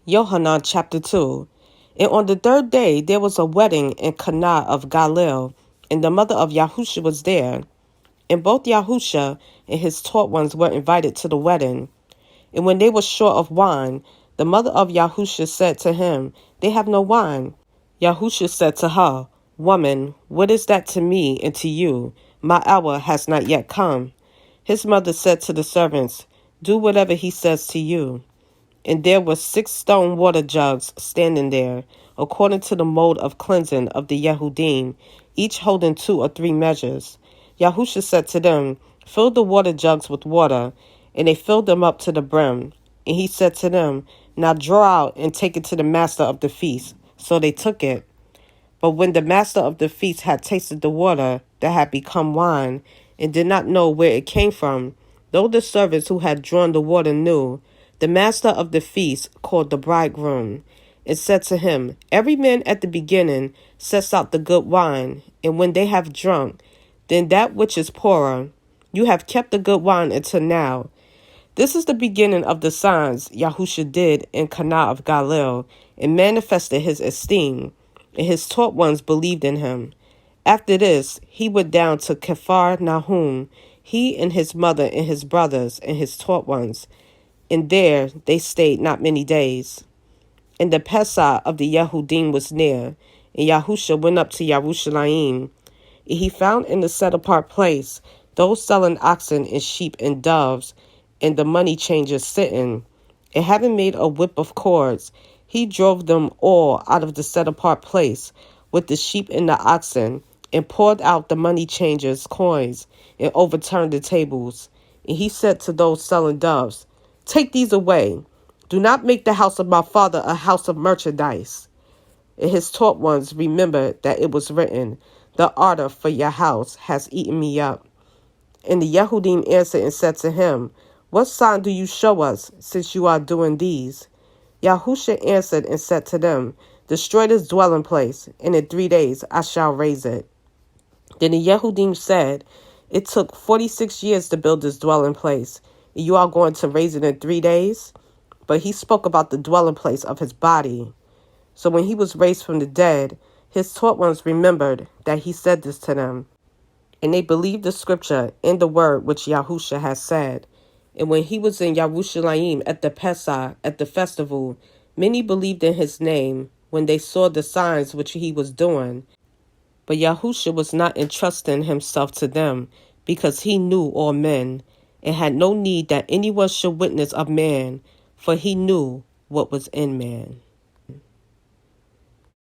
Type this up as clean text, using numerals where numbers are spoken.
Yohanan chapter 2. And on the third day there was a wedding in Cana of Galilee, and the mother of Yahusha was there. And both Yahusha and his taught ones were invited to the wedding. And when they were short of wine, the mother of Yahusha said to him, They have no wine. Yahusha said to her, Woman, what is that to me and to you? My hour has not yet come. His mother said to the servants, Do whatever he says to you. And there were 6 stone water jugs standing there, according to the mode of cleansing of the Yehudim, each holding 2 or 3 measures. Yahusha said to them, Fill the water jugs with water, and they filled them up to the brim. And he said to them, Now draw out and take it to the master of the feast. So they took it. But when the master of the feast had tasted the water that had become wine, and did not know where it came from, though the servants who had drawn the water knew, the master of the feast called the bridegroom, and said to him, Every man at the beginning sets out the good wine, and when they have drunk, then that which is poorer. You have kept the good wine until now. This is the beginning of the signs Yahusha did in Cana of Galilee, and manifested his esteem, and his taught ones believed in him. After this, he went down to Kephar Nahum, he and his mother and his brothers and his taught ones, and there they stayed not many days. And the Pesach of the Yehudim was near, and Yahusha went up to Yerushalayim. And he found in the set-apart place those selling oxen and sheep and doves, and the money changers sitting. And having made a whip of cords, he drove them all out of the set-apart place with the sheep and the oxen, and poured out the money changers' coins, and overturned the tables. And he said to those selling doves, Take these away. Do not make the house of my father a house of merchandise. And his taught ones remembered that it was written, The ardor for your house has eaten me up. And the Yehudim answered and said to him, What sign do you show us, since you are doing these? Yahusha answered and said to them, Destroy this dwelling place, and in 3 days I shall raise it. Then the Yehudim said, It took 46 years to build this dwelling place, and you are going to raise it in 3 days? But he spoke about the dwelling place of his body. So when he was raised from the dead, his taught ones remembered that he said this to them. And they believed the scripture and the word which Yahusha had said. And when he was in Yerushalayim at the Pesach, at the festival, many believed in his name when they saw the signs which he was doing. But Yahusha was not entrusting himself to them, because he knew all men, and had no need that anyone should witness of man, for he knew what was in man.